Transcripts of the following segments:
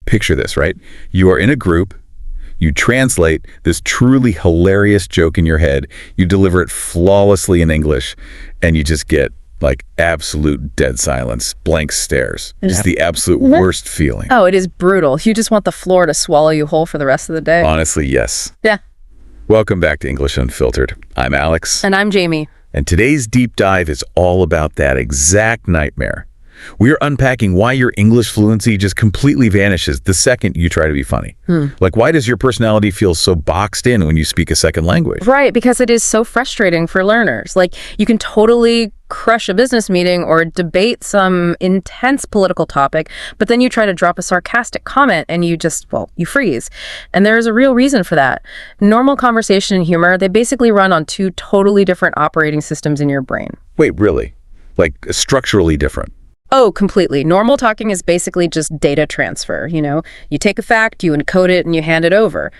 Picture this, right? You are in a group, you translate this truly hilarious joke in your head, you deliver it flawlessly in English, and you just get like absolute dead silence, blank stares. Just the absolute worst feeling. Oh, it is brutal. You just want the floor to swallow you whole for the rest of the day. Honestly, yes. Yeah. Welcome back to English Unfiltered. I'm Alex. And I'm Jamie. And today's deep dive is all about that exact nightmare. We are unpacking why your English fluency just completely vanishes the second you try to be funny. Like, why does your personality feel so boxed in when you speak a second language? Right, because it is so frustrating for learners. Like, you can totally crush a business meeting or debate some intense political topic, but then you try to drop a sarcastic comment and you just, well, you freeze. And there is a real reason for that. Normal conversation and humor, they basically run on two totally different operating systems in your brain. Wait, really? Like, structurally different? Oh, completely. Normal talking is basically just data transfer, you know? You take a fact, you encode it, and you hand it over.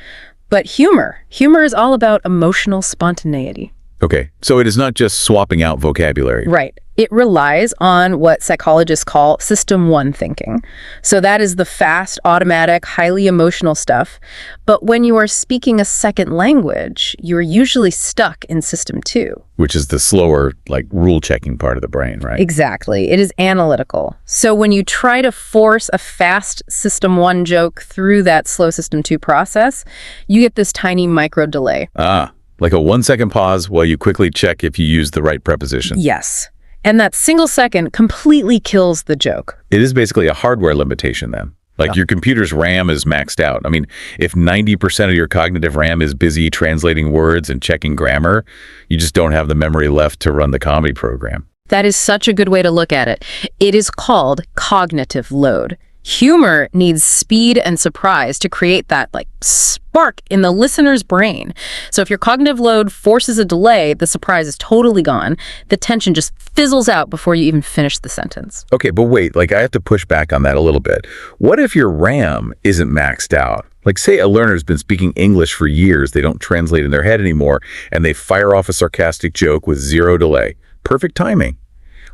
But humor is all about emotional spontaneity. Okay, so it is not just swapping out vocabulary. Right. It relies on what psychologists call System 1 thinking. So that is the fast, automatic, highly emotional stuff. But when you are speaking a second language, you're usually stuck in System 2. Which is the slower, like, rule-checking part of the brain, right? Exactly. It is analytical. So when you try to force a fast System 1 joke through that slow System 2 process, you get this tiny micro delay. Ah, like a 1-second pause while you quickly check if you use the right preposition. Yes. And that single second completely kills the joke. It is basically a hardware limitation then. Like your computer's RAM is maxed out. I mean, if 90% of your cognitive RAM is busy translating words and checking grammar, you just don't have the memory left to run the comedy program. That is such a good way to look at it. It is called cognitive load. Humor needs speed and surprise to create that, like, spark in the listener's brain. So if your cognitive load forces a delay, the surprise is totally gone. The tension just fizzles out before you even finish the sentence. Okay, but wait, like, I have to push back on that a little bit. What if your RAM isn't maxed out? Like, say a learner's been speaking English for years, they don't translate in their head anymore, and they fire off a sarcastic joke with zero delay. Perfect timing.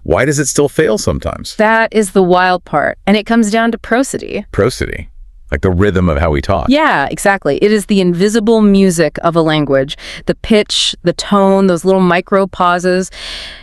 Why does it still fail sometimes? That is the wild part, and it comes down to prosody. Prosody? Like the rhythm of how we talk? Yeah, exactly. It is the invisible music of a language. The pitch, the tone, those little micro pauses.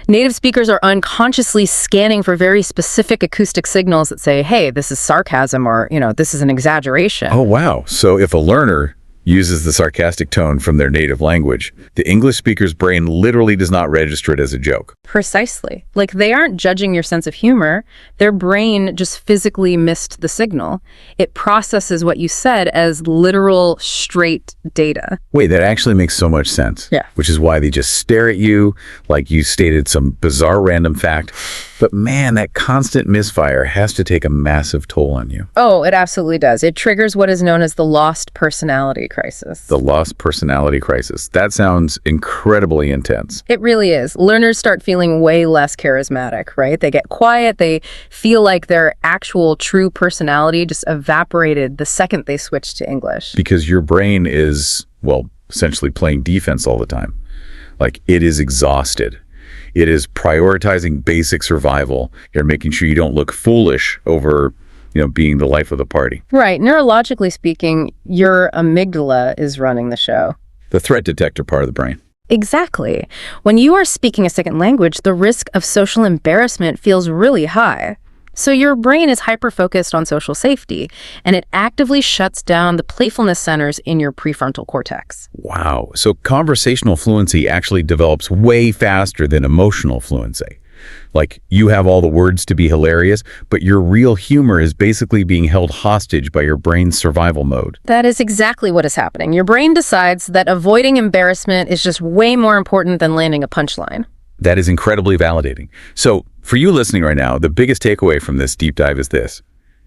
Native speakers are unconsciously scanning for very specific acoustic signals that say, hey, this is sarcasm, or, you know, this is an exaggeration. Oh, wow. So if a learner uses the sarcastic tone from their native language, the English speaker's brain literally does not register it as a joke. Precisely. Like, they aren't judging your sense of humor. Their brain just physically missed the signal. It processes what you said as literal, straight data. Wait, that actually makes so much sense. Yeah. Which is why they just stare at you like you stated some bizarre random fact. But man, that constant misfire has to take a massive toll on you. Oh, it absolutely does. It triggers what is known as the lost personality crisis. The lost personality crisis. That sounds incredibly intense. It really is. Learners start feeling way less charismatic, right? They get quiet. They feel like their actual true personality just evaporated the second they switched to English. Because your brain is, well, essentially playing defense all the time. Like, it is exhausted. It is prioritizing basic survival. You're making sure you don't look foolish over, being the life of the party. Right. Neurologically speaking, your amygdala is running the show. The threat detector part of the brain. Exactly. When you are speaking a second language, the risk of social embarrassment feels really high. So your brain is hyper-focused on social safety, and it actively shuts down the playfulness centers in your prefrontal cortex. Wow. So conversational fluency actually develops way faster than emotional fluency. Like, you have all the words to be hilarious, but your real humor is basically being held hostage by your brain's survival mode. That is exactly what is happening. Your brain decides that avoiding embarrassment is just way more important than landing a punchline. That is incredibly validating. So, for you listening right now, the biggest takeaway from this deep dive is this.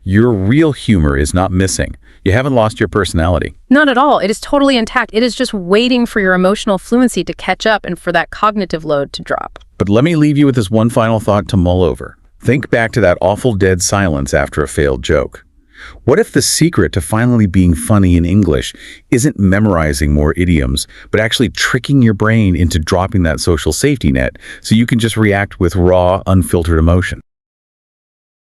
Your real humor is not missing. You haven't lost your personality. Not at all. It is totally intact. It is just waiting for your emotional fluency to catch up and for that cognitive load to drop. But let me leave you with this one final thought to mull over. Think back to that awful dead silence after a failed joke. What if the secret to finally being funny in English isn't memorizing more idioms, but actually tricking your brain into dropping that social safety net so you can just react with raw, unfiltered emotion?